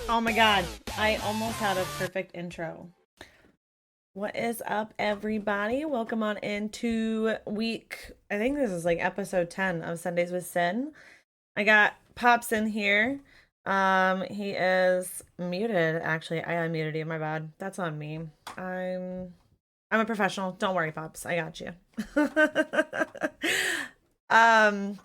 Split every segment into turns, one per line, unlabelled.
Oh my God. I almost had a perfect intro. What is up, everybody? Welcome on into I think this is like episode 10 of Sundays with Sin. I got Pops in here. He is muted, actually. I unmuted you, my bad. That's on me. I'm I'm a professional. Don't worry, Pops. I got you. um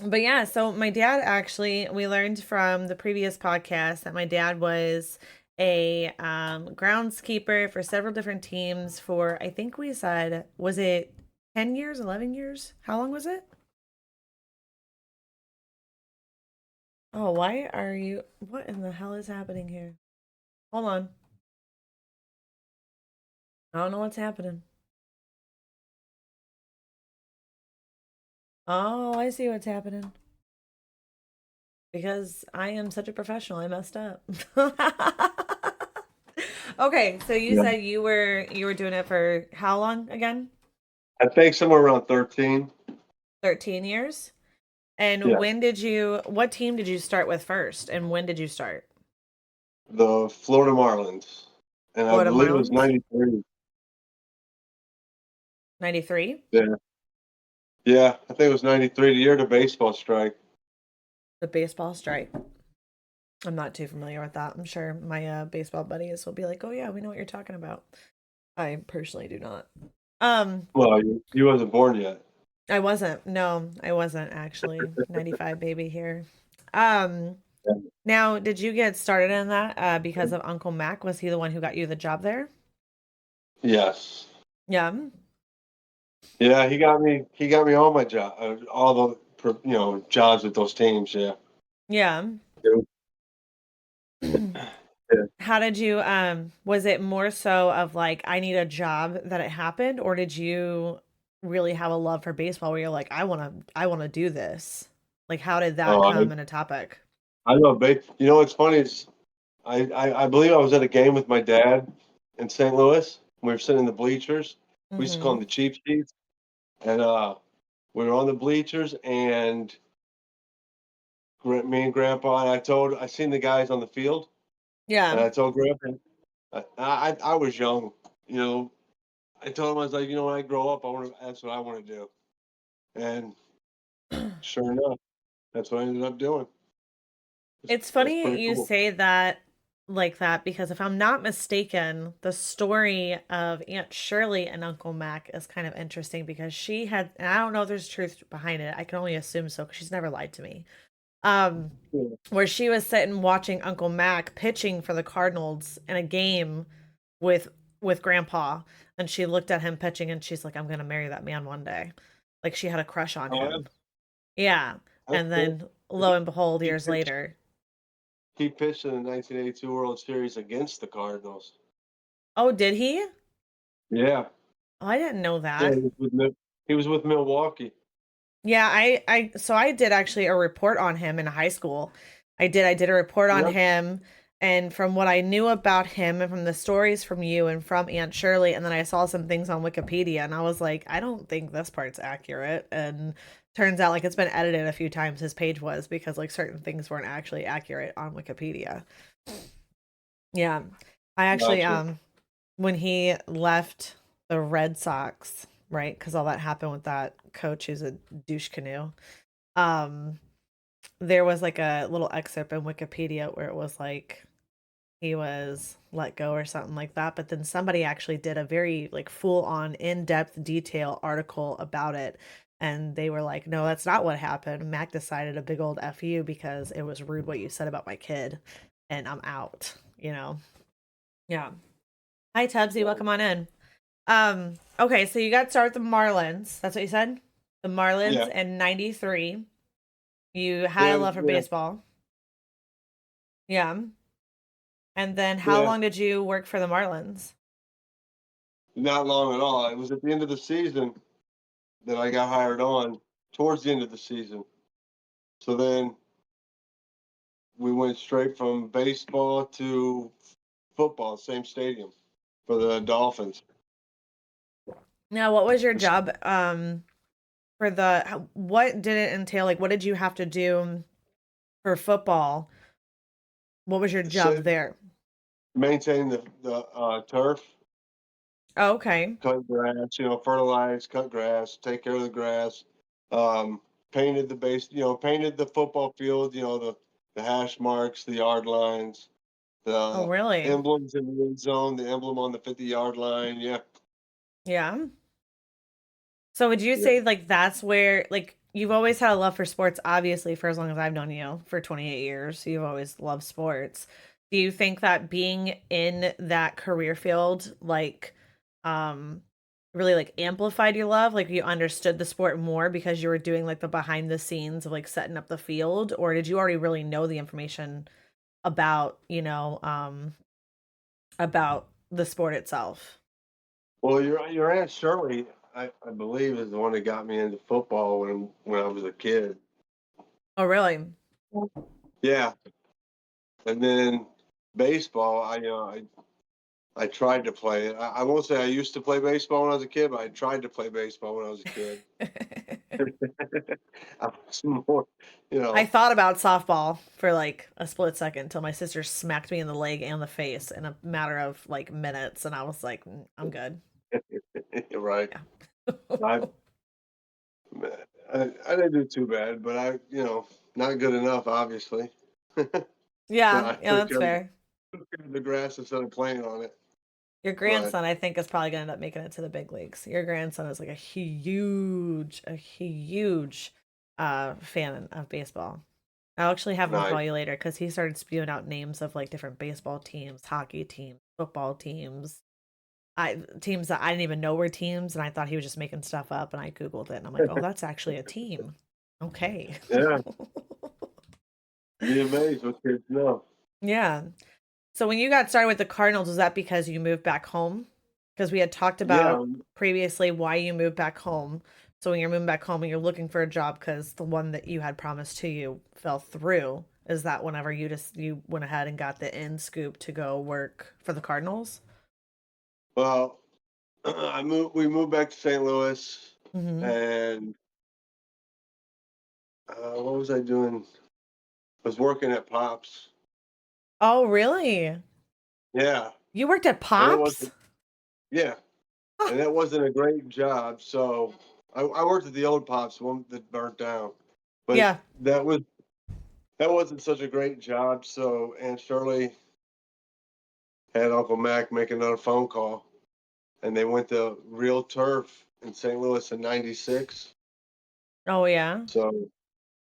but yeah, so my dad actually, we learned from the previous podcast that my dad was a groundskeeper for several different teams for, I think we said, was it 10 years, 11 years? How long was it? Oh, what in the hell is happening here? Hold on. I don't know what's happening. Oh, I see what's happening. Because I am such a professional, I messed up. Okay, so you
Yeah.
said you were doing it for how long again?
I think somewhere around 13.
13 years? And
Yeah.
what team did you start with first? And when did you start?
The Florida Marlins. And I
Florida
believe it was
Marlins?
93.
93?
Yeah. Yeah. I think it was 93, the year of the baseball strike.
The baseball strike. I'm not too familiar with that. I'm sure my baseball buddies will be like, "Oh yeah, we know what you're talking about." I personally do not. Um,
Well, you wasn't born yet.
I wasn't. No, I wasn't actually. 95 baby here. Um,
Yeah.
Now, did you get started in that because of Uncle Mac? Was he the one who got you the job there?
Yes.
Yeah.
Yeah, he got me all my job, all the, jobs with those teams. Yeah.
Yeah.
Yeah.
How did you was it more so of like I need a job that it happened, or did you really have a love for baseball where you're like I want to do this? Like how did that
Oh,
come in a topic?
I love baseball. You know what's funny is I believe I was at a game with my dad in St. Louis. We were sitting in the bleachers. We used to call them
Mhm.
the cheap seats. And we were on the bleachers, and me and Grandpa, and I seen the guys on the field, and
Yeah.
I told Grandpa, I was young, you know. I told him, I was like, when I grow up, that's what I want to do. And sure enough, that's what I ended up doing.
It's
It's
funny
pretty
you
cool.
say that like that because if I'm not mistaken, the story of Aunt Shirley and Uncle Mac is kind of interesting because she had, and I don't know if there's truth behind it. I can only assume so because she's never lied to me. Um,
Yeah.
where she was sitting watching Uncle Mac pitching for the Cardinals in a game with Grandpa, and she looked at him pitching, and she's like, "I'm gonna marry that man one day." Like she had a crush on
Oh,
him. Yeah,
that's
and
cool.
then lo and behold,
He
years
pitched.
later.
He pitched in the 1982 World Series against the Cardinals.
Oh, did he?
Yeah,
Oh, I didn't know
yeah.
that.
He was with Milwaukee.
Yeah, so I did actually a report on him in high school. I did a report on
Yep.
him, and from what I knew about him and from the stories from you and from Aunt Shirley, and then I saw some things on Wikipedia and I was like, I don't think this part's accurate. And turns out like it's been edited a few times, his page was, because like certain things weren't actually accurate on Wikipedia. Yeah. I actually
Gotcha.
when he left the Red Sox, right? Because all that happened with that coach who's a douche canoe. Um, there was like a little excerpt in Wikipedia where it was like he was let go or something like that. But then somebody actually did a very like full on in depth detail article about it. And they were like, no, that's not what happened. Mac decided a big old F you because it was rude what you said about my kid and I'm out, you know? Yeah. Hi, Tubbsy.
Yeah.
Welcome on in. Okay, so you got started with the Marlins. That's what you said? The Marlins
Yeah.
in 93. You had a
Yeah.
love for
Yeah.
baseball. Yeah. And then how
Yeah.
long did you work for the Marlins?
Not long at all. It was at the end of the season that I got hired on, towards the end of the season. So then we went straight from baseball to football, same stadium for the Dolphins.
Now, what was your job for what did it entail? Like what did you have to do for football What was your job
Sit,
there?
maintain the turf,
Oh, okay.
cut grass, fertilize, cut grass, take care of the grass. Um, painted the base, painted the football field, the hash marks, the yard lines,
Oh,
the
really?
emblems in the end zone, the emblem on the 50-yard line. Yeah,
Yeah. So would you
yeah.
say like that's where like you've always had a love for sports, obviously, for as long as I've known you, for 28 years. You've always loved sports. Do you think that being in that career field um really like amplified your love? Like you understood the sport more because you were doing like the behind the scenes of like setting up the field, or did you already really know the information about, about the sport itself?
Well, your aunt Shirley, I believe, is the one that got me into football when I was a kid.
Oh, really?
Yeah, and then baseball. I tried to play it. I won't say I used to play baseball when I was a kid, but I tried to play baseball when I was a kid. I was more, you
I
know,
thought about softball for like a split second until my sister smacked me in the leg and the face in a matter of like minutes, and I was like, I'm good."
right.
Yeah.
I, I didn't do too bad, but not good enough, obviously. So
Yeah,
I
yeah,
took
that's
care of
fair.
the grass instead of playing on it.
Your
But
grandson, I think, is probably gonna end up making it to the big leagues. Your grandson is like a huge fan of baseball. I'll actually have him
nice.
call you later because he started spewing out names of like different baseball teams, hockey teams, football teams, teams that I didn't even know were teams, and I thought he was just making stuff up, and I googled it, and I'm like, oh, that's actually a team. Okay.
Yeah, be amazed what kids know.
Yeah. So when you got started with the Cardinals, was that because you moved back home? Because we had talked
Yeah,
about previously why you moved back home. So when you're moving back home and you're looking for a job because the one that you had promised to you fell through, is that whenever you went ahead and got the in scoop to go work for the Cardinals?
well, we moved back to St. Louis,
Mm-hmm.
and what was I doing? I was working at Pops.
Oh, really?
Yeah,
You worked at
and it
Pops?
wasn't. Yeah, and that wasn't a great job. So I worked at the old Pops, the one that burnt down, but
Yeah.
that wasn't such a great job. So Aunt Shirley had Uncle Mac make another phone call, and they went to Real Turf in St. Louis in '96.
Oh, yeah.
So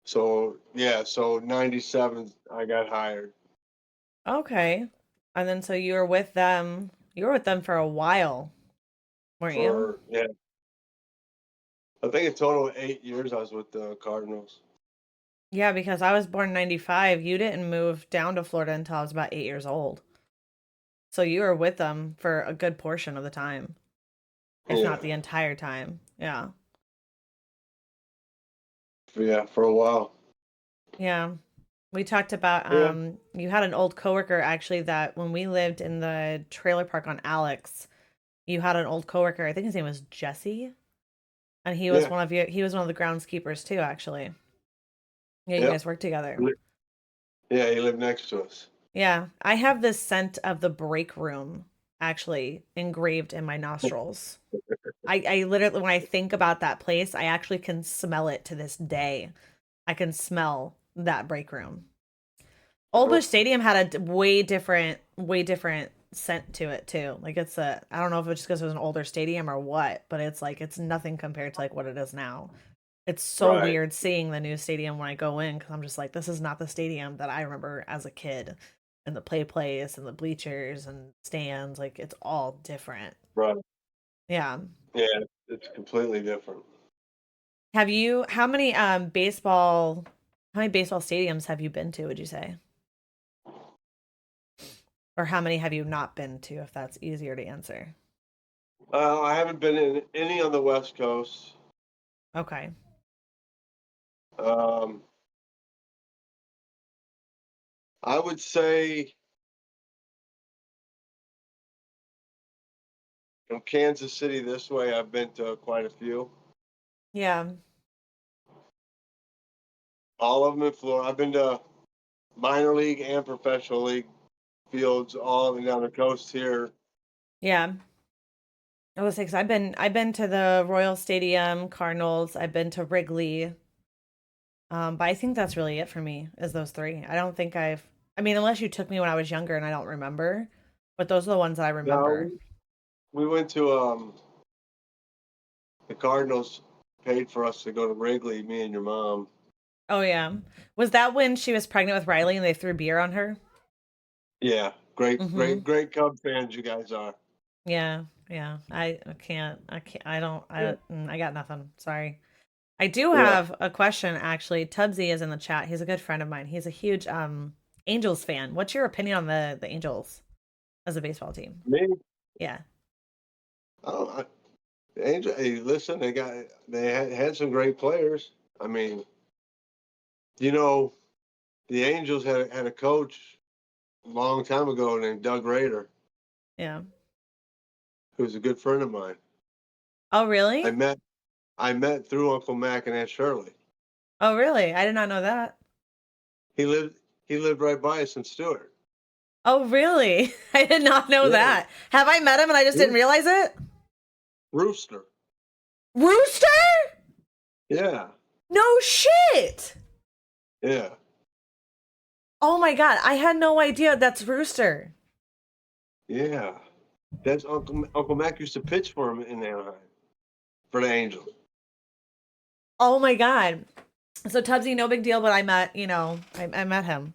so 97 I got hired
Okay. And then so you were with them for a while, weren't you?
for, yeah, I think in total 8 years I was with the Cardinals.
Yeah, because I was born in 95. You didn't move down to Florida until I was about 8 years old. So you were with them for a good portion of the time, if
Yeah,
not the entire time. Yeah.
yeah, for a while.
Yeah. We talked about
Yeah,
you had an old coworker actually that when we lived in the trailer park on Alex, you had an old coworker, I think his name was Jesse, and
yeah,
he was one of the groundskeepers too, actually. Yeah, you
yep.
guys worked together.
Yeah, he lived next to us.
Yeah, I have this scent of the break room actually engraved in my nostrils. I literally, when I think about that place, I actually can smell it to this day. I can smell that break room. Old
Uh-huh.
Bush Stadium had a way different scent to it too. Like I don't know if it's just because it was an older stadium or what, but it's like it's nothing compared to like what it is now. It's so
Right,
weird seeing the new stadium when I go in because I'm just like, this is not the stadium that I remember as a kid. And the play place and the bleachers and stands, like it's all different.
right.
Yeah.
Yeah, it's completely different.
How many baseball stadiums have you been to, would you say? Or how many have you not been to, if that's easier to answer?
I haven't been in any on the West Coast.
Okay.
Um, I would say from Kansas City this way, I've been to quite a few.
Yeah.
All of them in Florida. I've been to minor league and professional league fields all up and down the coast here.
Yeah. I was 'cause I've been to the Royal Stadium, Cardinals, I've been to Wrigley. But I think that's really it for me, is those three. I don't think I mean, unless you took me when I was younger and I don't remember, but those are the ones that I
No,
remember.
we went to the Cardinals paid for us to go to Wrigley, me and your mom.
Oh yeah. Was that when she was pregnant with Riley and they threw beer on her?
Yeah, great,
Mm-hmm.
great, great Cub fans you guys are.
Yeah, yeah. I can't, I don't,
Yeah,
I got nothing. Sorry. I do
yeah.
have a question actually. Tubbsy is in the chat. He's a good friend of mine. He's a huge Angels fan. What's your opinion on the Angels as a baseball team?
Me,
Yeah.
oh, Angel. Hey, listen, they had some great players. I mean, you know, the Angels had a coach a long time ago named Doug Rader,
Yeah.
who's a good friend of mine.
Oh,
I
really?
met I met through Uncle Mac and Aunt Shirley.
Oh, really? I did not know that.
He lived he lived right by us in Stewart.
Oh, really? I did not know
Yeah,
that. Have I met him and I just didn't
Roo-
realize it?
Rooster.
Rooster?
Yeah,
No shit.
yeah,
Oh my God. I had no idea that's Rooster.
yeah. That's Uncle Mac used to pitch for him in Anaheim for the Angels.
Oh my God. So Tubbsy, no big deal, but I met him.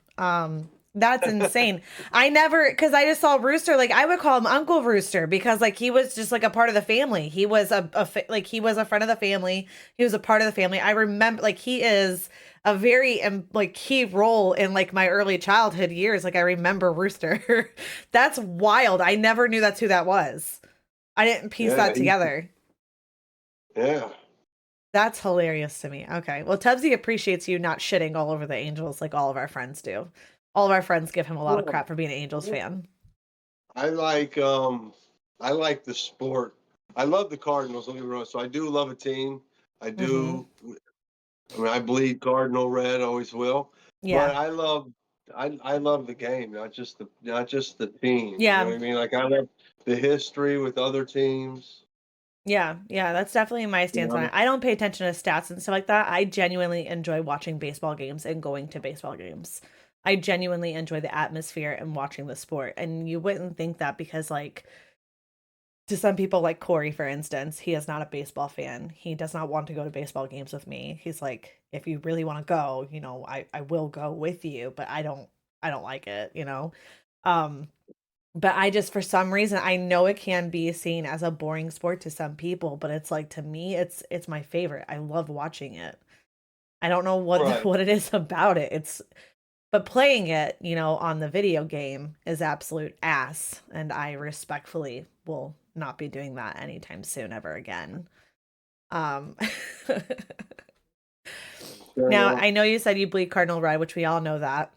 That's insane. I never, because I just saw Rooster, like I would call him Uncle Rooster because like he was just like a part of the family. He was like he was a friend of the family. He was a part of the family. I remember like he is a very like key role in like my early childhood years. Like I remember Rooster. That's wild. I never knew that's who that was. I didn't piece
Yeah,
that together.
yeah.
That's hilarious to me. Okay. Well, Tubbsy appreciates you not shitting all over the Angels like all of our friends do. All of our friends give him a lot of
Well,
crap for being an Angels fan.
I like I like the sport. I love the Cardinals. Don't get me wrong. So I do love a team. I
Mm-hmm.
do. I mean, I bleed Cardinal red, always will.
Yeah.
But I love the game, not just the team. You know
Yeah.
what I mean? Like I love the history with other teams.
Yeah. Yeah. That's definitely my
You
stance on it.
know,
I don't pay attention to stats and stuff like that. I genuinely enjoy watching baseball games and going to baseball games. I genuinely enjoy the atmosphere and watching the sport. And you wouldn't think that because, like, to some people like Corey, for instance, he is not a baseball fan. He does not want to go to baseball games with me. He's like, if you really want to go, I will go with you, but I don't like it. Um, but I just for some reason I know it can be seen as a boring sport to some people, but it's like to me it's my favorite. I love watching it. I don't know what
right?
what it is about it. But playing it, on the video game is absolute ass, and I respectfully will not be doing that anytime soon ever again. Um
Fair
Now,
enough.
I know you said you bleed Cardinal Red, which we all know that.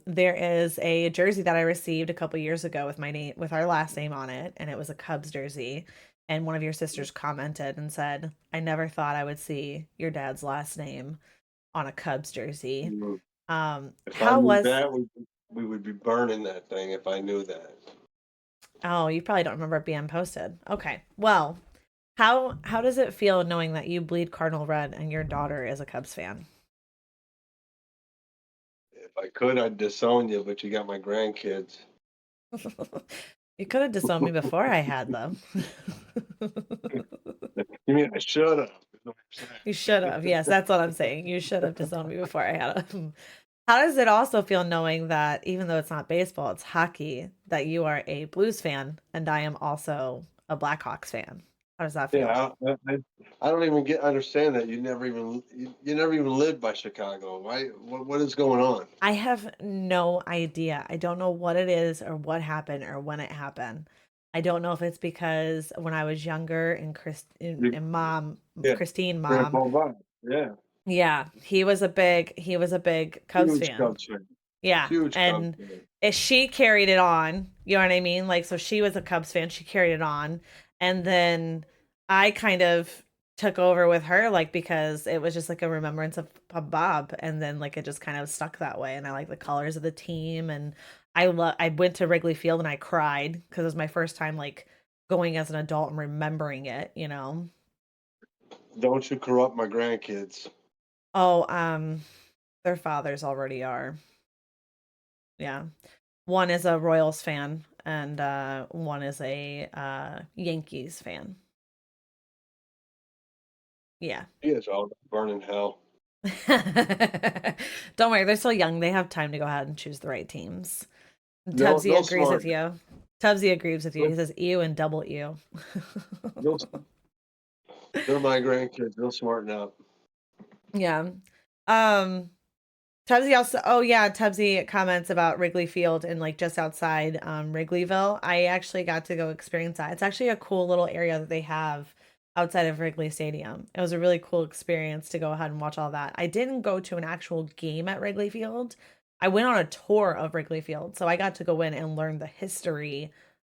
There is a jersey that I received a couple years ago with my name with our last name on it, and it was a Cubs jersey. And one of your sisters commented and said, "I never thought I would see your dad's last name on a Cubs jersey."
Mm. If I
How
knew
was
that, we would be burning that thing. If I knew that,
Oh, you probably don't remember it being posted. Okay. Well, how does it feel knowing that you bleed Cardinal Red and your daughter is a Cubs fan?
if I could, I'd disown you. But you got my grandkids.
You could have disowned me before I had them.
You mean I should have?
You should have. Yes, that's what I'm saying. You should have disowned me before I had them. How does it also feel knowing that even though it's not baseball, it's hockey, that you are a Blues fan and I am also a Blackhawks fan? How does that feel?
Yeah, I don't even understand that. You never even lived by Chicago. Why? What is going on?
I have no idea. I don't know what it is or what happened or when it happened. I don't know if it's because when I was younger and
You, yeah,
Christine mom,
Grandpa Bob. Yeah,
yeah, he was a big Cubs
huge
fan.
Cubs fan.
Yeah,
Huge Cubs
and
fan.
she carried it on. You know what I mean? Like, so she was a Cubs fan. She carried it on, and then I kind of took over with her, like, because it was just like a remembrance of Bob, and then like it just kind of stuck that way. And I like the colors of the team, and I went to Wrigley Field and I cried because it was my first time like going as an adult and remembering it, you know.
Don't you corrupt my grandkids.
Oh, their fathers already are. Yeah. One is a Royals fan and one is a Yankees fan. Yeah.
You guys are all burning hell.
Don't worry, they're still young. They have time to go ahead and choose the right teams. Tubbsy
They'll
agrees with
smart.
you. Tubbsy agrees with you.
They'll,
He says ew and double ew.
they'll, they're my grandkids. They'll smarten up.
Yeah. Um Tubbsy also, oh yeah, Tubbsy comments about Wrigley Field and like just outside Wrigleyville. I actually got to go experience that. It's actually a cool little area that they have outside of Wrigley Stadium. It was a really cool experience to go ahead and watch all that. I didn't go to an actual game at Wrigley Field. I went on a tour of Wrigley Field, so I got to go in and learn the history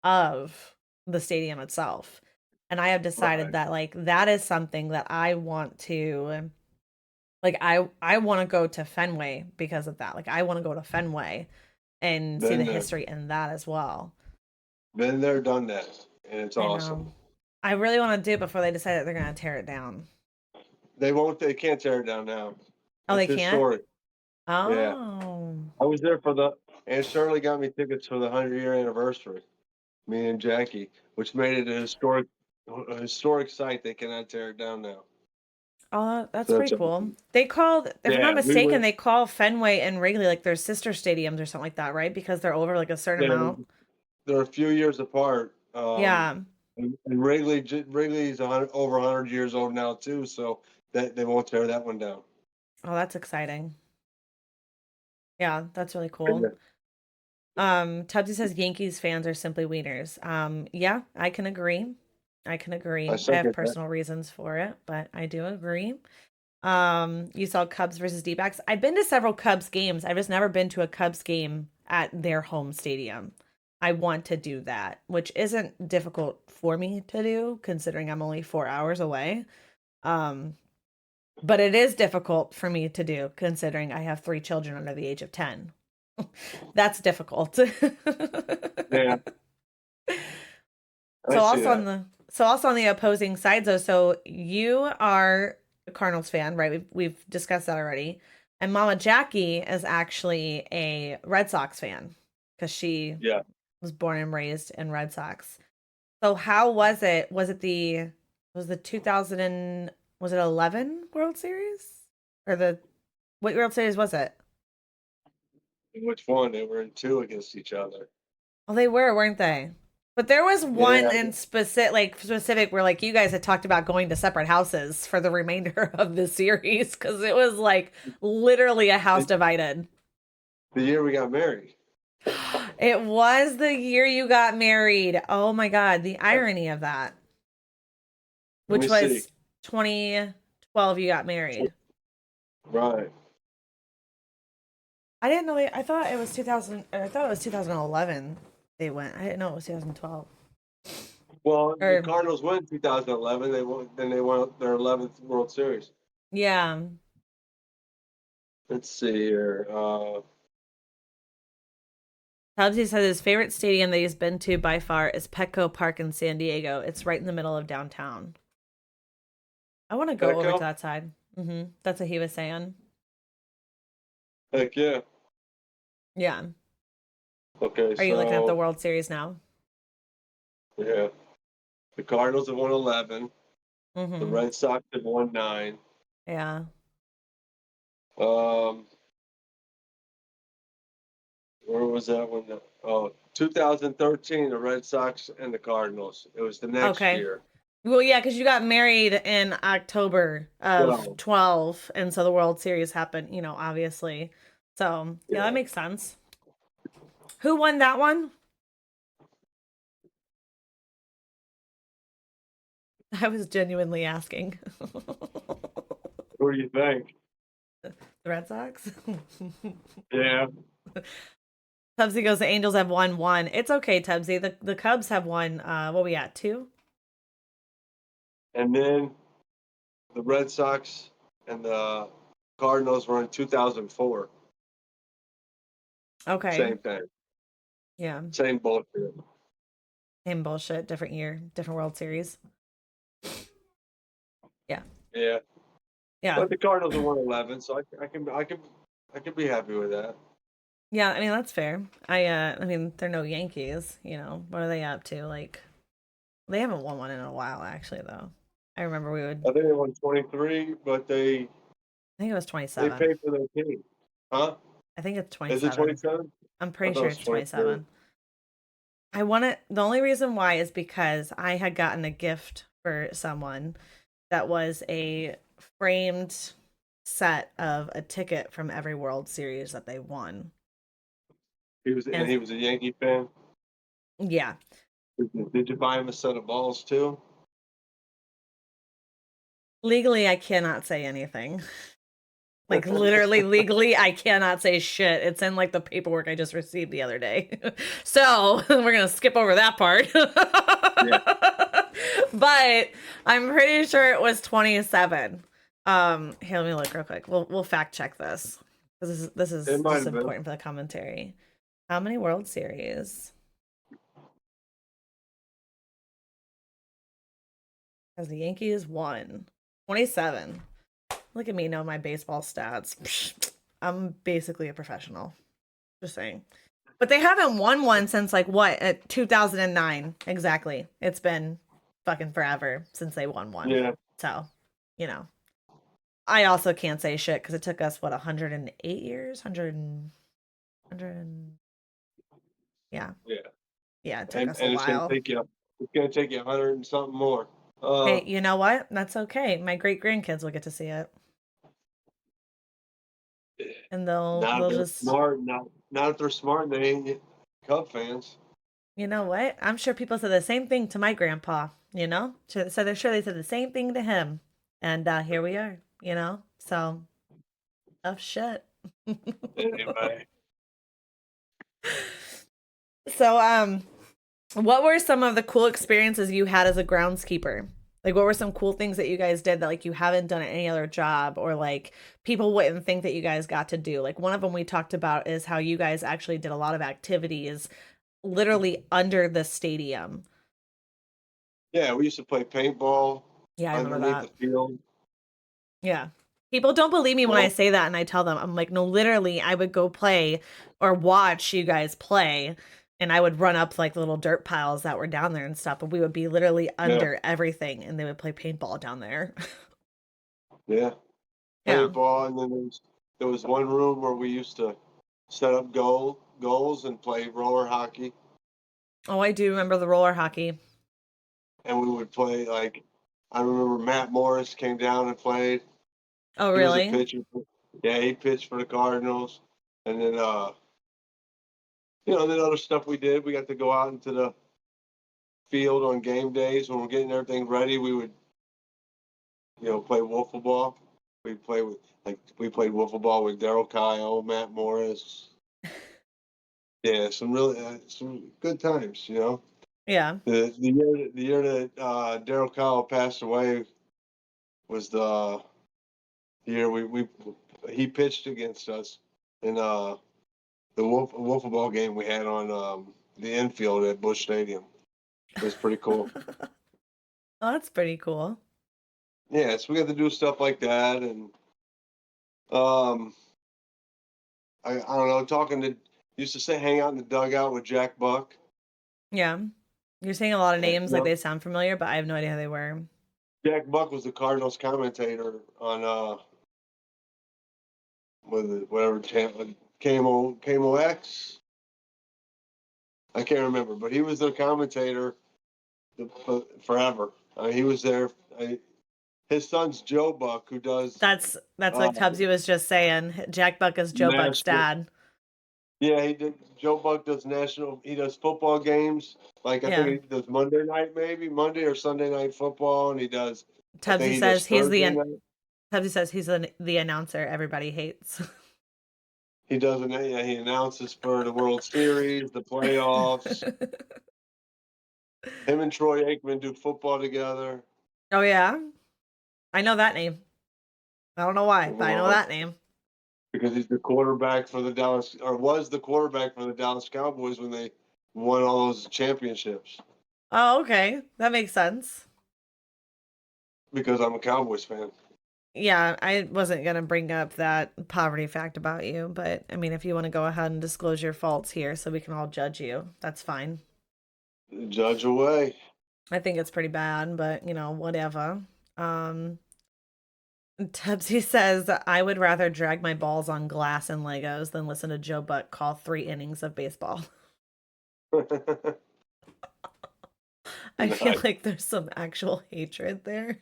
of the stadium itself. And I have decided
Right.
that like that is something that I want to, like, I wanna go to Fenway because of that. Like, I wanna go to Fenway and see the
Been there.
history in that as well.
Been there, done that. And it's
I
awesome.
know. I really wanna do it before they decide that they're gonna tear it down.
They can't tear it down now.
Oh,
It's
they can't?
historic. Yeah.
Oh.
I was there for and Shirley got me tickets for the 100-year anniversary. Me and Jackie, which made it a historic site. They cannot tear it down now.
Oh, that's
So it's
pretty cool. They called, if I'm not
yeah, we
mistaken,
went.
they call Fenway and Wrigley like their sister stadiums or something like that, right? Because they're over like a certain
Yeah,
amount.
they're a few years apart.
Yeah.
And Wrigley's over 100 years old now too, so that they won't tear that one down.
Oh, that's exciting. Yeah, that's really cool.
Yeah.
Tubbsy says Yankees fans are simply wieners. Yeah, I can agree. I can
I
agree. I have
second that.
personal reasons for it, but I do agree. You saw Cubs versus D-backs. I've been to several Cubs games. I've just never been to a Cubs game at their home stadium. I want to do that, which isn't difficult for me to do considering I'm only 4 hours away. Um, but it is difficult for me to do considering I have three children under the age of 10. That's difficult.
Yeah, I
So
see
also on
that.
the so also on the opposing side though, so you are a Cardinals fan, right? We've discussed that already. And Mama Jackie is actually a Red Sox fan because she
Yeah,
was born and raised in Red Sox. So how was it? Was the 2000 and was it 11 World Series? Or the what World Series was it?
which one? They were in two against each other.
Oh, they were, weren't they? But there was one
Yeah,
in specific where like you guys had talked about going to separate houses for the remainder of the series because it was like literally a house
the,
divided.
the year we got married.
It was the year you got married. Oh my God, the irony of that,
Let me
which
see.
was 2012 you got married.
Right.
I didn't know I thought it was 2000 I thought it was 2011 they went. I didn't know it was 2012.
Well, the
Or
Cardinals won 2011. They won their 11th World Series.
yeah.
Let's see here.
Tubbsy said his favorite stadium that he's been to by far is Petco Park in San Diego. It's right in the middle of downtown. I want to go over to
Petco.
that side. That's what he was saying.
Heck yeah.
Yeah.
Okay,
Are you looking at the
so
World Series now?
yeah, the Cardinals have won 11. The
Mm-hmm.
Red Sox have won 9.
Yeah.
Um, where was that one? Oh, 2013, the Red Sox and the Cardinals. It was the next
Okay.
year.
Well, yeah, because you got married in October of
Well,
12, and so the World Series happened, obviously. So, yeah, that
yeah.
makes sense. Who won that one? I was genuinely asking.
What do you think?
The Red Sox?
Yeah.
Tubbsy goes, the Angels have won one. It's okay, Tubbsy. The Cubs have won what we at, two?
And then the Red Sox and the Cardinals were in 2004.
Okay.
Same thing.
Yeah.
Same bullshit.
Same bullshit, different year, different World Series. Yeah.
Yeah.
Yeah.
But the Cardinals are 111, so I can be happy with that.
Yeah, I mean that's fair. I mean they're no Yankees, you know. What are they up to? Like they haven't won one in a while actually though. I remember we would
I think they won 23, but
I think it was
they
27.
paid for their team. Huh?
I think it's
Is it
27.
27?
I'm
I
pretty
thought it
sure
was
it's
23.
27. I want it. The only reason why is because I had gotten a gift for someone that was a framed set of a ticket from every World Series that they won. And
He was a Yankee fan.
yeah,
Did you buy him a set of balls too?
legally I cannot say anything. Like literally legally I cannot say shit. It's in like the paperwork I just received the other day. So, we're going to skip over that part.
Yeah.
But I'm pretty sure it was 27. Here, let me look real quick. We'll fact check this.
It
This
might
is
have been.
important for the commentary. How many World Series has the Yankees won? 27. Look at me know my baseball stats. Psh, I'm basically a professional. Just saying. But they haven't won one since like what? 2009. Exactly. It's been fucking forever since they won one.
Yeah.
So, you know. I also can't say shit because it took us what 108 years, 100 yeah,
Yeah.
yeah, it took us a
And
while.
it's gonna take you 100 and something more.
Hey, you know what? That's okay. My great grandkids will get to see it, and
Not if
they'll
they're
just
smart. Not if they're smart. They ain't Cub fans.
you know what? I'm sure people said the same thing to my grandpa. You know, so they're sure they said the same thing to him, and here we are. You know, so tough shit.
Anyway.
So what were some of the cool experiences you had as a groundskeeper? Like what were some cool things that you guys did that like you haven't done at any other job or like people wouldn't think that you guys got to do? Like one of them we talked about is how you guys actually did a lot of activities literally under the stadium.
Yeah, we used to play paintball
Yeah, I remember
underneath the
that.
field.
Yeah. People don't believe me when I
Well,
say that and I tell them, I'm like, no, literally, I would go play or watch you guys play and I would run up like little dirt piles that were down there and stuff, but we would be literally
yeah,
under everything and they would play paintball down there.
yeah,
Yeah.
paintball, and then there was one room where we used to set up goals and play roller hockey,
Oh, I do remember the roller hockey.
and we would play like I remember Matt Morris came down and played.
Oh,
He was a
really?
pitcher. Yeah, he pitched for the Cardinals, and then you know, then other stuff we did. We got to go out into the field on game days when we're getting everything ready. We would, you know, play wiffle ball. We played wiffle ball with Daryl Kyle, Matt Morris. Yeah, some good times. You know,
Yeah.
the year that Daryl Kyle passed away was the year we he pitched against us in the wiffle ball game we had on the infield at Busch Stadium. It was pretty cool.
Oh, that's pretty cool.
Yeah, so we got to do stuff like that, and um, I don't know, talking to used to say hang out in the dugout with Jack Buck.
Yeah. You're saying a lot of
And,
names
you
like
know,
they sound familiar, but I have no idea who they were.
Jack Buck was the Cardinals commentator on with whatever channel KMOX. I can't remember, but he was their commentator forever. He was there. His son's Joe Buck, who does
That's
uh,
like Tubbsy was just saying. Jack Buck is Joe Buck's
national.
dad.
Yeah, he did. Joe Buck does national. He does football games. Like I think
Yeah.
he does Monday night, maybe Monday or Sunday night football, and he does. I think
Tubbsy
he does
says he's
Thursday night.
Tubbsy says he's the announcer everybody hates.
He does. Yeah, he announces for the World Series, the playoffs. Him and Troy Aikman do football together.
Oh yeah? I know that name. I don't know why, but I know
Well,
that name.
because he's the quarterback for the Dallas, or was the quarterback for the Dallas Cowboys when they won all those championships.
Oh, okay. That makes sense.
Because I'm a Cowboys fan.
Yeah, I wasn't going to bring up that poverty fact about you, but I mean, if you want to go ahead and disclose your faults here so we can all judge you, that's fine.
Judge away.
I think it's pretty bad, but whatever. Um, Tubsy says, I would rather drag my balls on glass and Legos than listen to Joe Buck call 3 innings of baseball. I feel
Nice.
like there's some actual hatred there.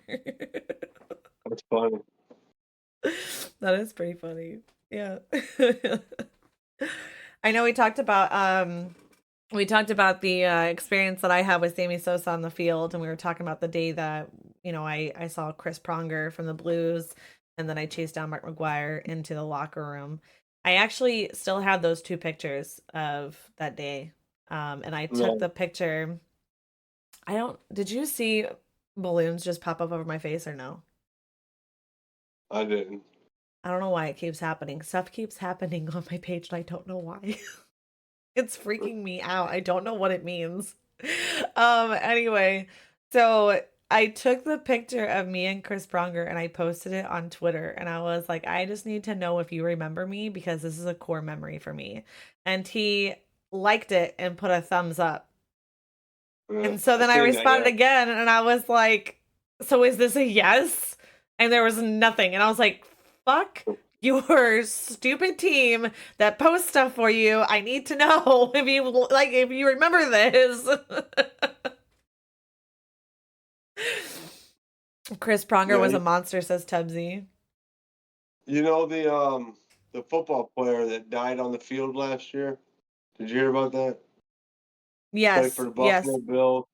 That's funny.
That is pretty funny. Yeah. I know we talked about the experience that I had with Sammy Sosa on the field, and we were talking about the day that I saw Chris Pronger from the Blues, and then I chased down Mark McGuire into the locker room. I actually still have those two pictures of that day, and I took
No,
the picture. I don't. Did you see balloons just pop up over my face or no?
I didn't.
I don't know why it keeps happening. Stuff keeps happening on my page, and I don't know why. It's freaking me out. I don't know what it means. Anyway, so I took the picture of me and Chris Pronger and I posted it on Twitter and I was like, I just need to know if you remember me because this is a core memory for me. And he liked it and put a thumbs up. And so
I
then I
seen that.
responded
Yeah.
again and I was like, so is this a yes? And there was nothing. And I was like, fuck your stupid team that posts stuff for you. I need to know if you remember this. Chris Pronger
Yeah.
was a monster, says Tubbsy.
You know the football player that died on the field last year. Did you hear about that? Played for
Yes,
the
yes,
Buffalo Bills,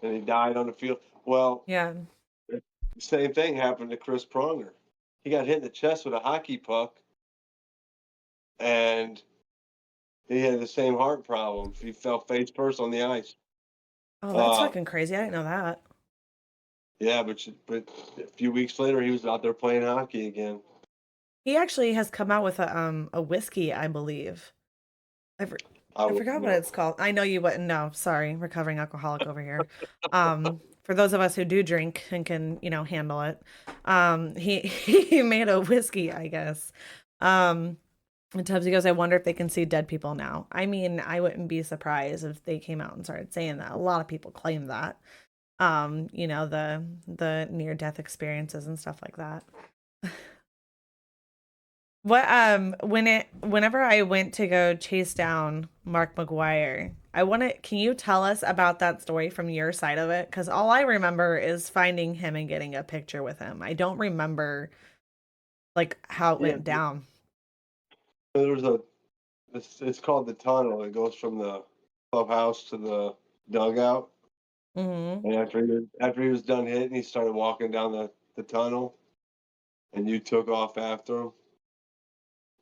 and he died on the field. Well,
yeah.
the same thing happened to Chris Pronger. He got hit in the chest with a hockey puck, and he had the same heart problem. He fell face first on the ice.
Oh, that's
Uh,
fucking crazy. I didn't know that.
yeah, but a few weeks later, he was out there playing hockey again.
He actually has come out with a whiskey, I believe. I, for,
I
I
wouldn't
forgot what
know.
it's called. I know you wouldn't know. Sorry, recovering alcoholic over here. For those of us who do drink and can, handle it, he he made a whiskey, I guess. Um, and Tubbsy goes, I wonder if they can see dead people now. I mean, I wouldn't be surprised if they came out and started saying that. A lot of people claim that. The near death experiences and stuff like that. Whenever I went to go chase down Mark McGuire, can you tell us about that story from your side of it? Because all I remember is finding him and getting a picture with him. I don't remember like how it
Yeah,
went down.
there's it's called the tunnel. It goes from the clubhouse to the dugout.
Mm-hmm.
And after he was done hitting, he started walking down the tunnel, and you took off after him.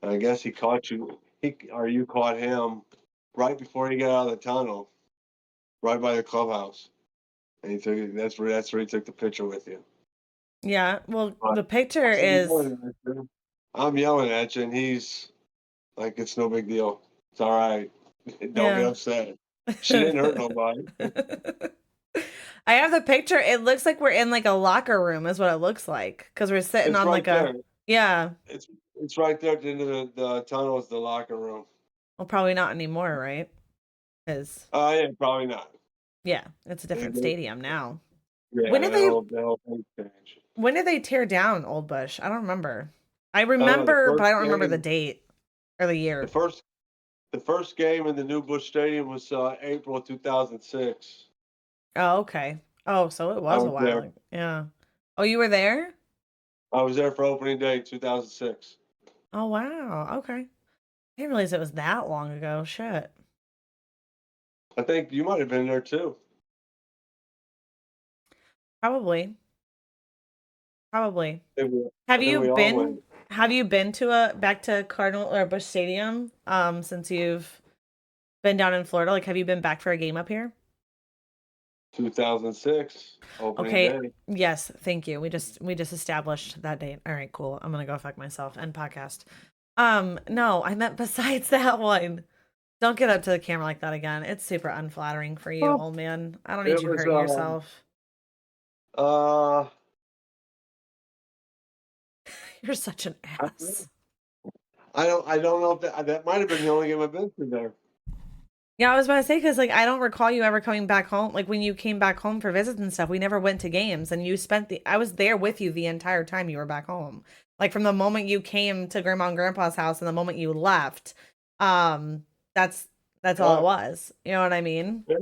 And I guess he caught you. You caught him right before he got out of the tunnel, right by the clubhouse. And he took it. That's where he took the picture with you.
Yeah, well,
But
the picture
I'm
is
yelling at you. I'm yelling at you, and he's like, "It's no big deal. It's all right. Don't get
yeah.
upset." She didn't hurt nobody.
I have the picture. It looks like we're in like a locker room, is what it looks like. Because we're sitting
It's
on
right
like a,
there.
yeah.
It's right there at the end of the tunnel is the locker room.
Well, probably not anymore, right? Because,
Yeah, probably not.
yeah, it's a
They,
different
they,
stadium now.
yeah,
When did they
that whole thing changed.
when did they tear down Old Bush? I don't remember. I
I don't know
remember, but I don't remember the date or the
the
year.
first the first game in the new Bush Stadium was April 2006.
Oh, okay. Oh, so it
I
was a
was
while.
there.
Yeah. Oh, you were there?
I was there for opening day 2006.
Oh, wow. Okay. I didn't realize it was that long ago. Shit.
I think you might have been there too.
Probably. Probably.
I
Have
think
you
we all
been
went.
have you been to a back to Cardinal or Bush Stadium since you've been down in Florida? Like have you been back for a game up here?
2006 opening
Okay.
day.
Yes, thank you. We just established that date. All right, cool. I'm gonna go fuck myself. End podcast. No, I meant besides that one. Don't get up to the camera like that again. It's super unflattering for you,
Oh,
old man. I don't need
it
you
was
hurting yourself.
uh
You're such an
I,
ass.
I don't know if that might have been the only game I've been to there.
Yeah, I was about to say because like I don't recall you ever coming back home. Like when you came back home for visits and stuff, we never went to games, and you spent the. I was there with you the entire time you were back home. Like from the moment you came to Grandma and Grandpa's house and the moment you left, um, that's that's all it
But
was. You know what I mean?
yeah,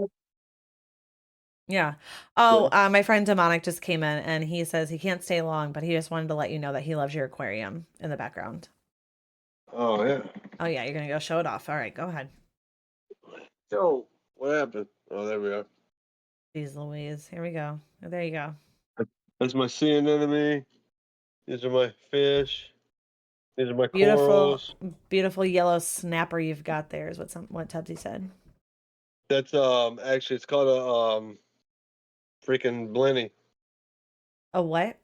Yeah. Oh,
yeah.
my friend Demonic just came in and he says he can't stay long, but he just wanted to let you know that he loves your aquarium in the background.
Oh yeah.
Oh yeah, you're gonna go show it off. All right, go ahead.
So what happened? Oh, there we are.
Jeez Louise. Here we go. There you go.
That's my sea anemone. These are my fish. These are my
Beautiful,
corals.
beautiful yellow snapper you've got there is what Tubbsy said.
That's actually it's called freaking blenny.
A what?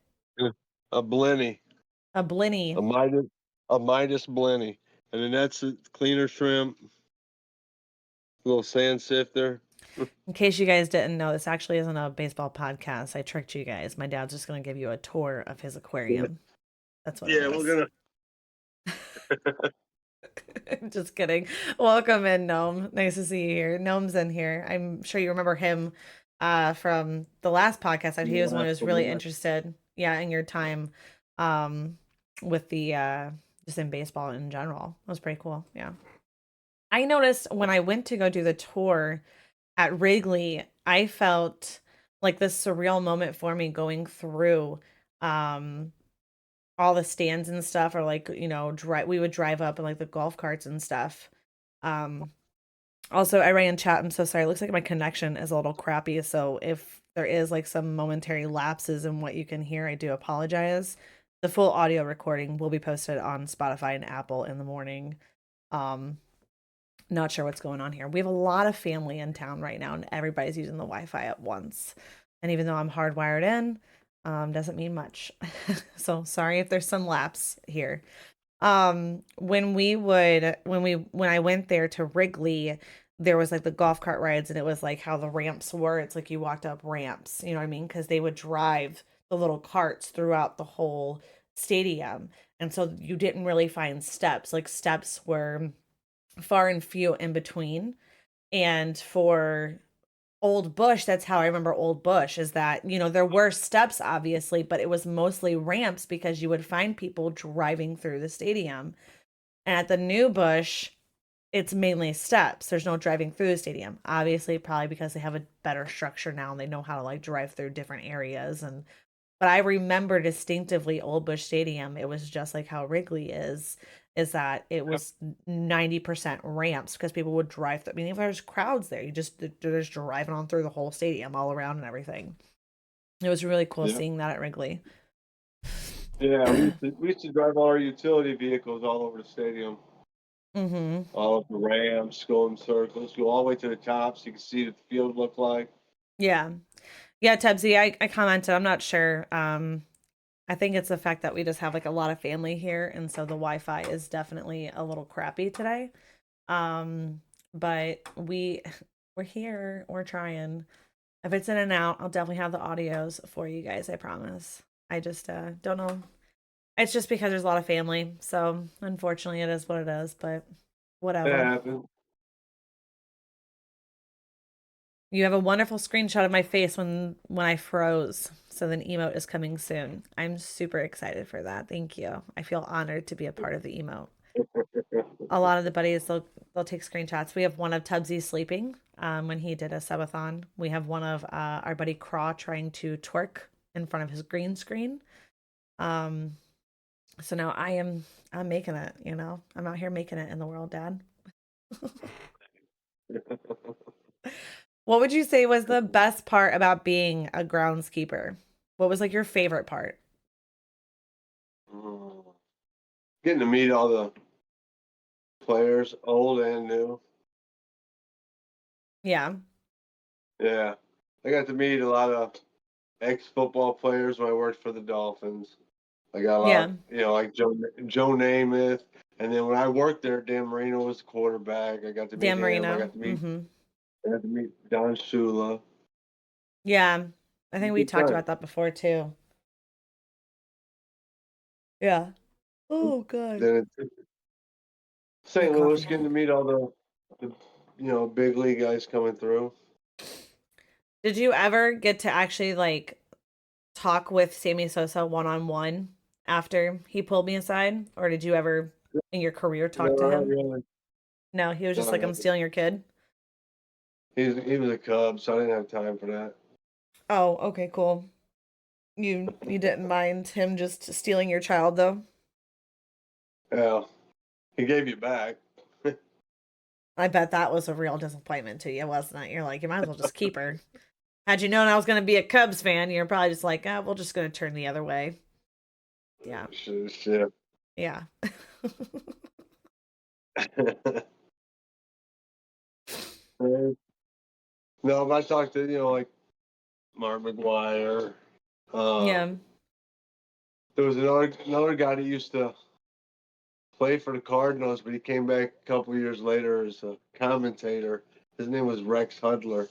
A blenny.
A blinny.
A Midas blenny. And then that's a cleaner shrimp, little sand sifter.
In case you guys didn't know, this actually isn't a baseball podcast. I tricked you guys. My dad's just gonna give you a tour of his aquarium. That's what it
Yeah, we're
is.
gonna
Just kidding. Welcome in, Gnome. Nice to see you here. Gnome's in here. I'm sure you remember him from the last podcast. He was one who was really interested, yeah, in your time um with the just in baseball in general. It was pretty cool. Yeah. I noticed when I went to go do the tour at Wrigley, I felt like this surreal moment for me going through um all the stands and stuff, or like, we would drive up in like the golf carts and stuff. um Also, I ran in chat. I'm so sorry. It looks like my connection is a little crappy. So if there is like some momentary lapses in what you can hear, I do apologize. The full audio recording will be posted on Spotify and Apple in the morning. Um, Not sure what's going on here. We have a lot of family in town right now, and everybody's using the Wi-Fi at once. And even though I'm hardwired in, doesn't mean much. So sorry if there's some lapse here. When I went there to Wrigley, there was like the golf cart rides, and it was like how the ramps were. It's like you walked up ramps, you know what I mean? Because they would drive the little carts throughout the whole stadium. And so you didn't really find steps. Like steps were far and few in between. And for Old Bush, that's how I remember Old Bush, is that, there were steps obviously, but it was mostly ramps because you would find people driving through the stadium. And at the new Bush, it's mainly steps. There's no driving through the stadium. Obviously, probably because they have a better structure now and they know how to like drive through different areas. But I remember distinctively Old Bush Stadium. It was just like how Wrigley is that it was 90% ramps because people would drive through. I mean, if there's crowds there, they're just driving on through the whole stadium all around and everything. It was really cool
yeah.
seeing that at Wrigley.
Yeah, we used to drive all our utility vehicles all over the stadium.
Mm-hmm.
All of the ramps, go in circles, go all the way to the top so you can see what the field looked like.
Yeah. Yeah, Tebsy, I commented. I'm not sure. I think it's the fact that we just have like a lot of family here, and so the Wi-Fi is definitely a little crappy today. But we're here. We're trying. If it's in and out, I'll definitely have the audios for you guys, I promise. I just don't know. It's just because there's a lot of family. So unfortunately it is what it is, but
That
whatever.
happened.
You have a wonderful screenshot of my face when I froze. So then emote is coming soon. I'm super excited for that. Thank you. I feel honored to be a part of the emote. A lot of the buddies they'll take screenshots. We have one of Tubbsy sleeping when he did a subathon. We have one of our buddy Craw trying to twerk in front of his green screen. Um, so now I'm making it. I'm out here making it in the world, Dad. What would you say was the best part about being a groundskeeper? What was like your favorite part?
Mm. Getting to meet all the players, old and new.
Yeah.
Yeah. I got to meet a lot of ex-football players when I worked for the Dolphins. I got a lot
Yeah.
of, like Joe Namath. And then when I worked there, Dan Marino was the quarterback. I got to meet
Dan
him.
Marino. Mm-hmm.
I got to meet Don Shula.
Yeah. I think we
Good
talked
time.
about that before too. Yeah. Oh, God.
Then it's
My
St.
coffee
Louis, getting to
help.
meet all the big league guys coming through.
Did you ever get to actually like talk with Sammy Sosa one on one after he pulled me aside? Or did you ever in your career talk to
No, not
him?
really.
No, he was just
Not
like, I'm
really.
stealing your kid.
He was a Cub, so I didn't have time for that.
Oh, okay, cool. You didn't mind him just stealing your child though?
Yeah, he gave you back.
I bet that was a real disappointment to you, wasn't it? You're like, you might as well just keep her. Had you known I was going to be a Cubs fan, you're probably just like, we're just going to turn the other way. Yeah.
Shit.
Yeah.
No, if I talked to like Mark McGuire,
Yeah.
there was another guy that used to play for the Cardinals, but he came back a couple years later as a commentator. His name was Rex Hudler.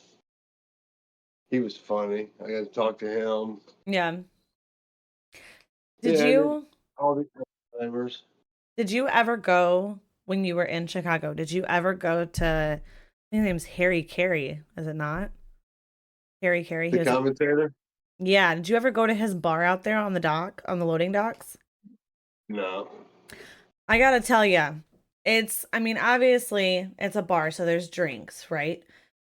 He was funny. I got to talk to him.
Yeah. Did
Yeah, and then
you
all the drivers.
did you ever go when you were in Chicago? Did you ever go to I think his name's Harry Carey, is it not? Harry Carey. He
The
was a
commentator?
Yeah, did you ever go to his bar out there on the dock, on the loading docks?
No.
I gotta tell you, I mean, obviously it's a bar, so there's drinks, right?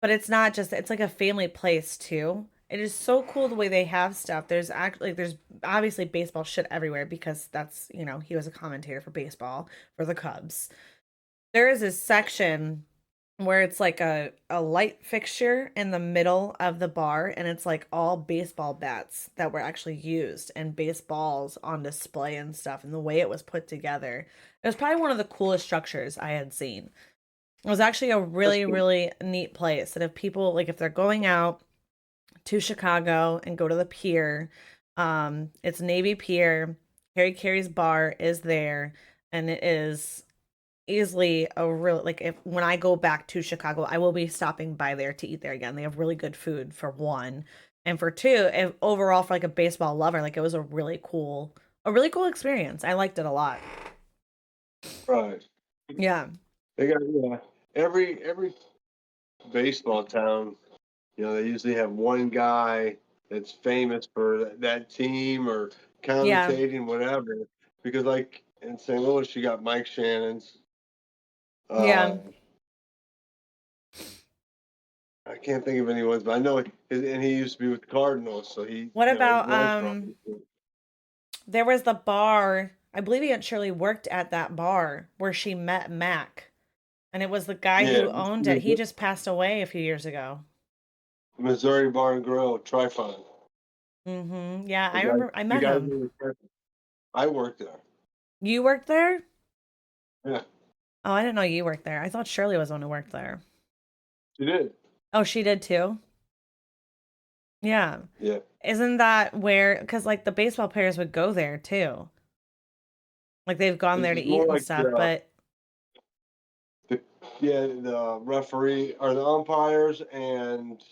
But it's not just, it's like a family place too. It is so cool the way they have stuff. There's actually, there's obviously baseball shit everywhere because that's, he was a commentator for baseball for the Cubs. There is a section where it's like a light fixture in the middle of the bar and it's like all baseball bats that were actually used and baseballs on display and stuff and the way it was put together. It was probably one of the coolest structures I had seen. It was actually a
That's
really,
cool.
really neat place that if people like if they're going out to Chicago and go to the pier, it's Navy Pier. Harry Carey's bar is there and it is easily a real like if when I go back to Chicago, I will be stopping by there to eat there again. They have really good food for one. And for two, if overall for like a baseball lover, like it was a really cool experience. I liked it a lot.
Right.
Yeah.
They got every baseball town. They usually have one guy that's famous for that team or
Yeah.
commentating, whatever. Because like in St. Louis, you got Mike Shannon's.
Yeah.
Uh, I can't think of anyone's, but I know and he used to be with the Cardinals, so
What
his
about
wife probably.
there was the bar, I believe Aunt Shirley worked at that bar where she met Mac. And it was the guy
Yeah,
who owned it. He just passed away a few years ago.
Missouri Bar and Grill, Trifon.
Yeah,
The
I
guy,
remember I
the
met
guy
him.
who was I worked there.
You worked there?
Yeah,
Oh, I didn't know you worked there. I thought Shirley was the one who worked there.
she did.
Oh, she did too? Yeah.
Yeah,
Isn't that where, because like the baseball players would go there too. Like they've gone
this
there to
is
eat
more
and
like
stuff, but
the the referee or the umpires and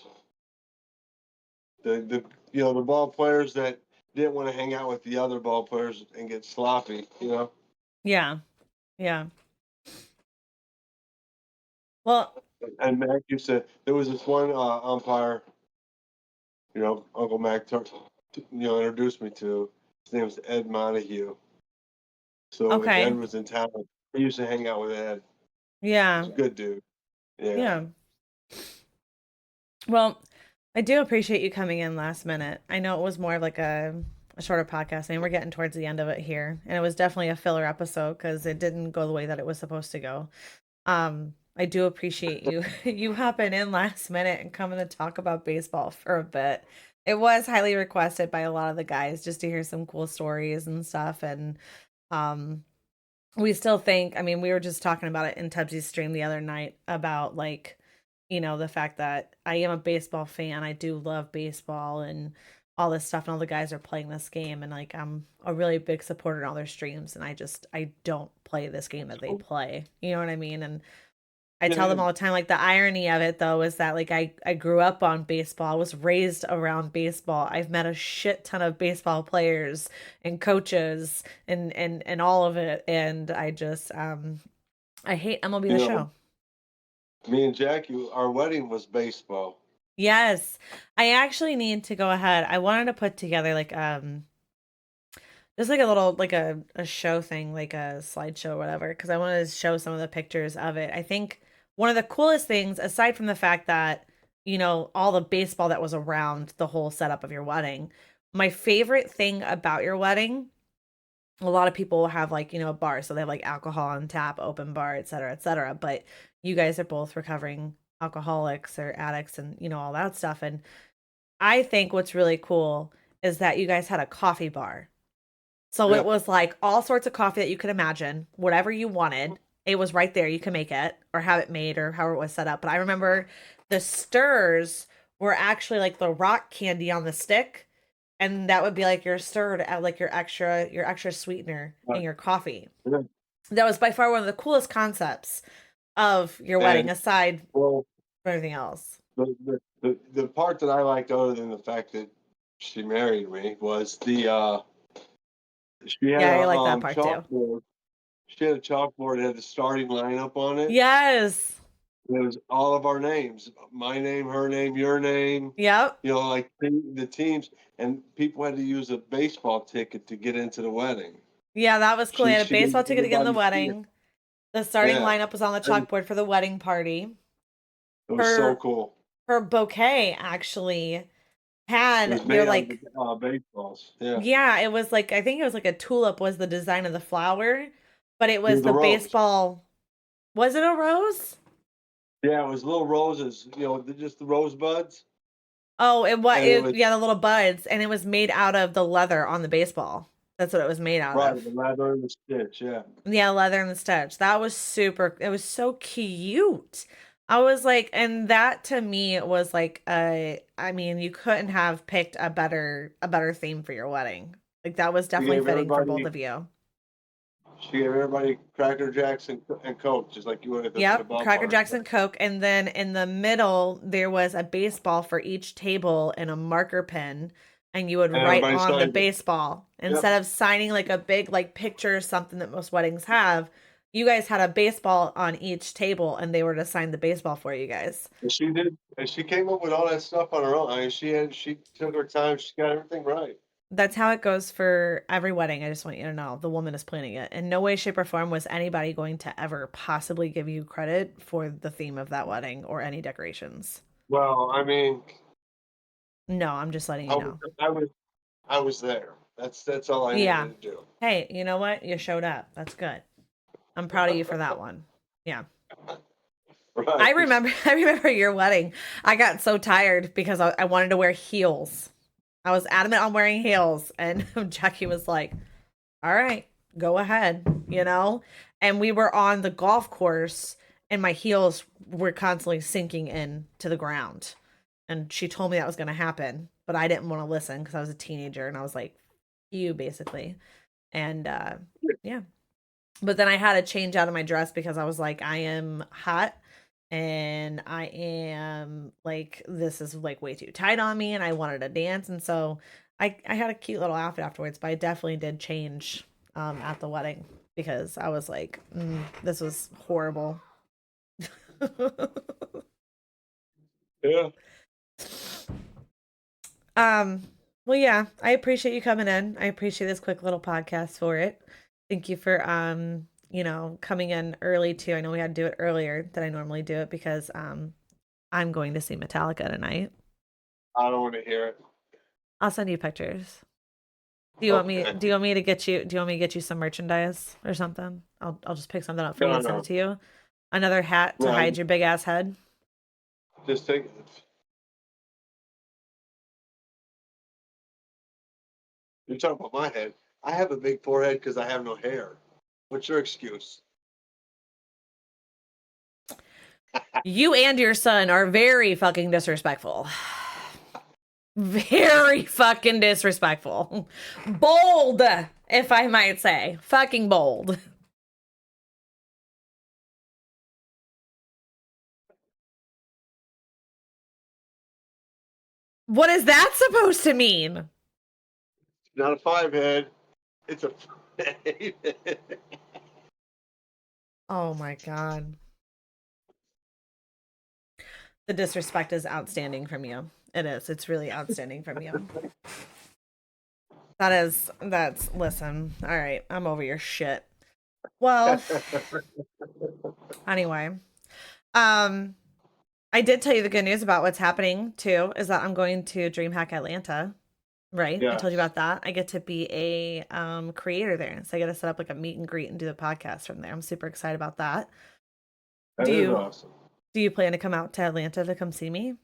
the the ball players that didn't want to hang out with the other ball players and get sloppy.
yeah. Yeah. Well,
And Mac used to. There was this one umpire, Uncle Mac introduced me to. His name was Ed Montague. So if Ed
okay.
was in town, I used to hang out with Ed. He's
Yeah.
a good dude. Yeah.
Yeah. Well, I do appreciate you coming in last minute. I know it was more of like a shorter podcast. I mean, we're getting towards the end of it here, and it was definitely a filler episode because it didn't go the way that it was supposed to go. I do appreciate you you hopping in last minute and coming to talk about baseball for a bit. It was highly requested by a lot of the guys just to hear some cool stories and stuff. And um, we still think, I mean, we were just talking about it in Tubbsy's stream the other night about like the fact that I am a baseball fan. I do love baseball and all this stuff, and all the guys are playing this game, and like I'm a really big supporter on all their streams, and I don't play this game that they play. You know what I mean? And I tell
Yeah,
them all the time, like the irony of it though is that like I grew up on baseball. I was raised around baseball. I've met a shit ton of baseball players and coaches and all of it. And I hate MLB
you
the
know,
show.
me and Jackie, our wedding was baseball.
Yes. I actually need to go ahead. I wanted to put together like just like a little like a show thing, like a slideshow or whatever, because I wanted to show some of the pictures of it. I think one of the coolest things, aside from the fact that, all the baseball that was around the whole setup of your wedding, my favorite thing about your wedding, a lot of people have like, a bar, so they have like alcohol on tap, open bar, et cetera, et cetera. But you guys are both recovering alcoholics or addicts and, all that stuff. And I think what's really cool is that you guys had a coffee bar, so
Yeah,
it was like all sorts of coffee that you could imagine, whatever you wanted. It was right there. You can make it or have it made or however it was set up. But I remember the stirs were actually like the rock candy on the stick. And that would be like your stir to add like your extra sweetener in
right,
your coffee.
yeah.
That was by far one of the coolest concepts of your wedding,
And
aside
well,
from everything else.
the part that I liked, other than the fact that she married me, was she had
Yeah,
a
I like that part too.
chalkboard. She had a chalkboard that had the starting lineup on it.
Yes.
It was all of our names, my name, her name, your name,
Yep.
like the teams, and people had to use a baseball ticket to get into the wedding.
Yeah, that was cool. He had a
She gave
baseball ticket to get in the
everybody, yeah,
wedding. The starting
yeah,
lineup was on the
and
chalkboard for the wedding party.
it was so
Her
cool.
her bouquet actually
It
had
was
they're
made out of
like
baseballs. Yeah,
yeah, it was like I think it was like a tulip was the design of the flower, but it
it
was
was a
the
rose.
baseball. Was it a rose?
Yeah, it was little roses. Just the rosebuds,
Oh,
and it was
yeah, the little buds, and it was made out of the leather on the baseball. That's what it was made out
right,
of.
the leather and the stitch. Yeah,
Yeah, leather and the stitch. That was super. It was so cute. I was like, and that to me was like I mean, you couldn't have picked a better theme for your wedding. Like that was
she
definitely
gave
fitting for both
everybody
of you.
she gave everybody Cracker Jacks and Coke, just like you would at the
Yep, Cracker
ballpark.
Jackson Coke, and then in the middle there was a baseball for each table and a marker pen, and you would
And
write
everybody
on the
signed it.
baseball
Yep.
instead of signing like a big like picture or something that most weddings have. You guys had a baseball on each table, and they were to sign the baseball for you guys.
And she did, and she came up with all that stuff on her own. I mean, she took her time. She got everything right.
That's how it goes for every wedding. I just want you to know the woman is planning it. In no way, shape, or form was anybody going to ever possibly give you credit for the theme of that wedding or any decorations.
Well, I mean,
No, I'm just letting
I
you
was,
know.
I was, I was there. That's all I
Yeah.
needed to do.
Hey, you know what? You showed up. That's good. I'm proud of you for that one. Yeah. I
Right.
remember I remember your wedding. I got so tired because I wanted to wear heels. I was adamant on wearing heels, and Jackie was like, "All right, go ahead." And we were on the golf course, and my heels were constantly sinking in to the ground. And she told me that was going to happen, but I didn't want to listen because I was a teenager, and I was like, "You basically." And yeah. But then I had to change out of my dress because I was like, I am hot and I am like, this is like way too tight on me and I wanted to dance. And so I had a cute little outfit afterwards, but I definitely did change at the wedding because I was like, this was horrible.
Yeah.
um, well, yeah, I appreciate you coming in. I appreciate this quick little podcast for it. Thank you for coming in early too. I know we had to do it earlier than I normally do it because I'm going to see Metallica tonight.
I don't want to hear it.
I'll send you pictures.
Okay.
Do you want me to get you do you want me to get you some merchandise or something? I'll just pick something up for you
No,
and send it
no,
to you. Another hat to
no.
hide your big ass head.
Just take. You're talking about my head. I have a big forehead because I have no hair. What's your excuse?
You and your son are very fucking disrespectful. Very fucking disrespectful. Bold, if I might say. Fucking bold. What is that supposed to mean?
Not a 5-head. It's a 5.
Oh my god. The disrespect is outstanding from you. It is. It's really outstanding from you. Listen. All right. I'm over your shit. Well, anyway. Um, I did tell you the good news about what's happening too, is that I'm going to DreamHack Atlanta. Right. I told you
Yes,
about that. I get to be a creator there. So I get to set up like a meet and greet and do the podcast from there. I'm super excited about that.
that
Do
is
you
awesome.
do you plan to come out to Atlanta to come see me?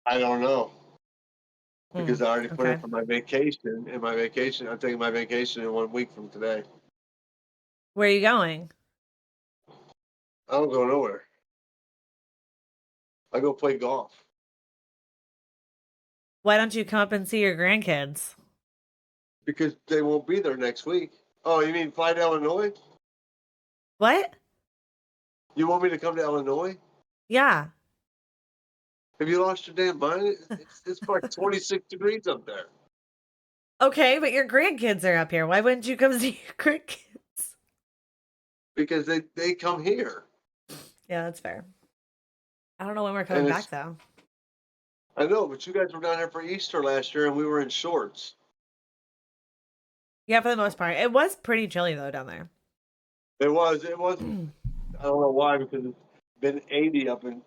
I don't know because
Mm,
I already put in
okay.
for my vacation. And my vacation, I'm taking my vacation in 1 week from today.
Where are you going?
I don't go nowhere. I go play golf
Why don't you come up and see your grandkids?
because they won't be there next week. Oh, you mean fly to Illinois?
What?
You want me to come to Illinois?
Yeah.
Have you lost your damn mind? It's like 26 degrees up there
Okay, but your grandkids are up here. Why wouldn't you come see your grandkids?
because they come here.
Yeah, that's fair. I don't know when we're coming
And
back
it's,
though.
I know, but you guys were down here for Easter last year and we were in shorts.
Yeah, for the most part. It was pretty chilly though down there.
It was, I don't know why because it's been 80 up in,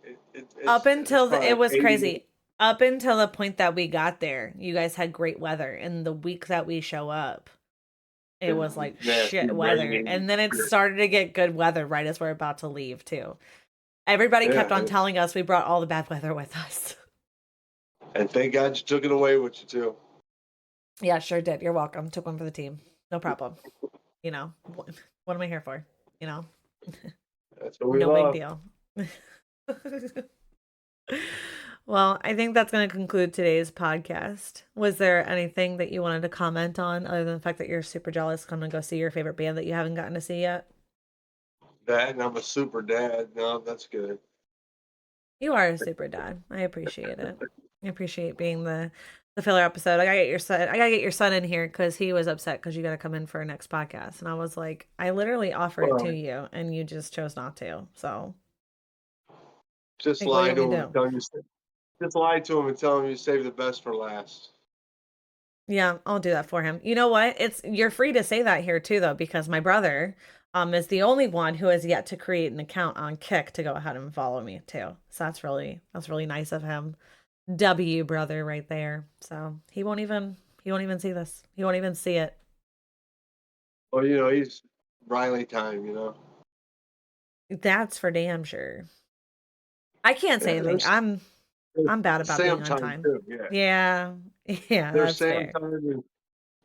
Up
it's
until
probably
it
like
was
80.
crazy. Up until the point that we got there, you guys had great weather. And the week that we show up, it was
And
like
nasty
shit weather.
raining.
And then it started to get good weather right as we're about to leave too. Everybody kept
Yeah,
on telling us we brought all the bad weather with us.
and thank God you took it away with you too.
Yeah, sure did. You're welcome. Took one for the team. No problem. You know, what am I here for? You know,
That's what we
no big
love.
deal. Well, I think that's going to conclude today's podcast. Was there anything that you wanted to comment on other than the fact that you're super jealous coming to go see your favorite band that you haven't gotten to see yet?
That and I'm a super dad. No, that's good.
You are a super dad. I appreciate it. I appreciate being the filler episode. I gotta get your son. I gotta get your son in here because he was upset because you gotta come in for our next podcast, and I was like, I literally offered it to
Well,
you, and you just chose not to. So,
just
like, what do you
lie
want me
to
to
him and
do?
tell him just lie to him and tell him you save the best for last.
Yeah, I'll do that for him. You know what? It's you're free to say that here too, though, because my brother is the only one who has yet to create an account on Kick to go ahead and follow me too. So that's really nice of him. W brother right there. So he won't even see this. He won't even see it.
Well, he's Riley time.
That's for damn sure. I can't say
Yeah,
anything. I'm bad
there's
about being
Sam
on
time
time.
too. Yeah,
Yeah. Yeah,
there's
that's
Sam
fair.
time and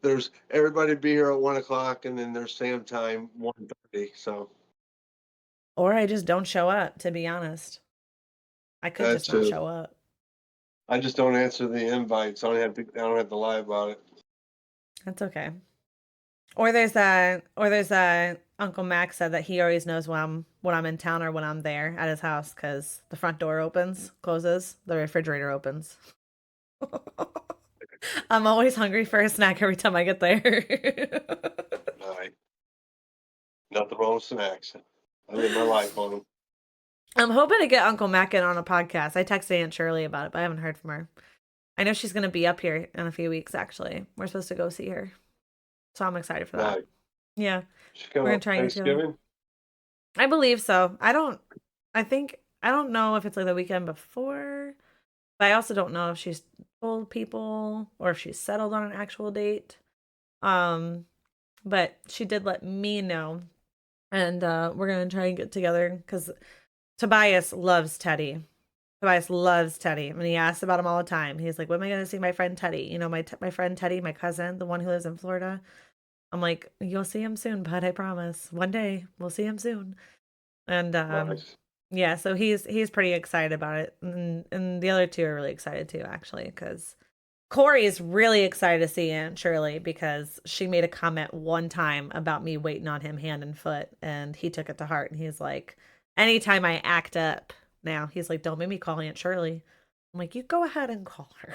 there's everybody be here at 1 o'clock, and then there's Sam time 1:30. So
Or I just don't show up, to be honest. I could
that
just not
too.
show up.
I just don't answer the invites. I don't have to lie about it.
That's okay. Or there's a Uncle Max said that he always knows when I'm in town or when I'm there at his house because the front door opens, closes, the refrigerator opens. I'm always hungry for a snack every time I get there.
All right, nothing wrong with snacks. I live my life on them.
I'm hoping to get Uncle Mac in on a podcast. I texted Aunt Shirley about it, but I haven't heard from her. I know she's going to be up here in a few weeks, actually. We're supposed to go see her. So I'm excited for that.
Nice.
Yeah,
She
we're
come
going
up
to try and get together.
Thanksgiving.
I believe so. I don't know if it's like the weekend before, but I also don't know if she's told people or if she's settled on an actual date. Um, but she did let me know, and we're gonna try and get together because Tobias loves Teddy. Tobias loves Teddy. And he asks about him all the time. He's like, "When am I gonna see my friend Teddy? You know, my friend Teddy, my cousin, the one who lives in Florida." I'm like, "You'll see him soon, bud. I promise. One day we'll see him soon." And
Nice.
Yeah, so he's pretty excited about it, and the other two are really excited too, actually, because Corey is really excited to see Aunt Shirley because she made a comment one time about me waiting on him hand and foot, and he took it to heart, and he's like, anytime I act up now, he's like, don't make me call Aunt Shirley. I'm like, you go ahead and call her,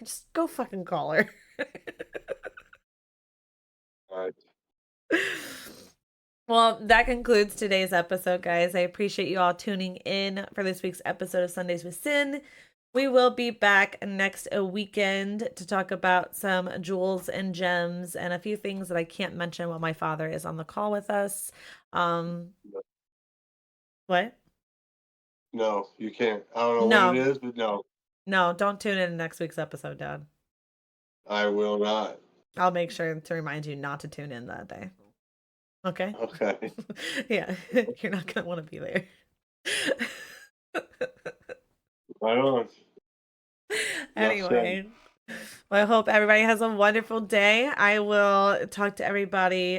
just go fucking call her.
All right.
Well, that concludes today's episode, guys. I appreciate you all tuning in for this week's episode of Sundays with Sin. We will be back next weekend to talk about some jewels and gems and a few things that I can't mention while my father is on the call with us. Um, what?
No, you can't. I don't know what it
No,
is, but no,
no, don't tune in to next week's episode, Dad.
I will not.
I'll make sure to remind you not to tune in that day. Okay?
Okay.
Yeah, you're not going to want to be there.
Right on. Enough said.
Anyway, well, I hope everybody has a wonderful day. I will talk to everybody.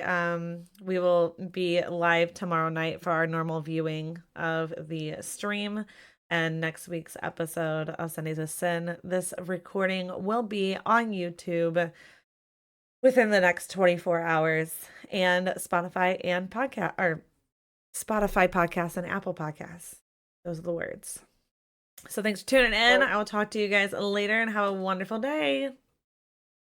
We will be live tomorrow night for our normal viewing of the stream and next week's episode of Sundays with Sin. This recording will be on YouTube within the next 24 hours and Spotify and podcast or Spotify podcasts and Apple podcasts. Those are the words. So thanks for tuning in.
Right.
I will talk to you guys later and have a wonderful day.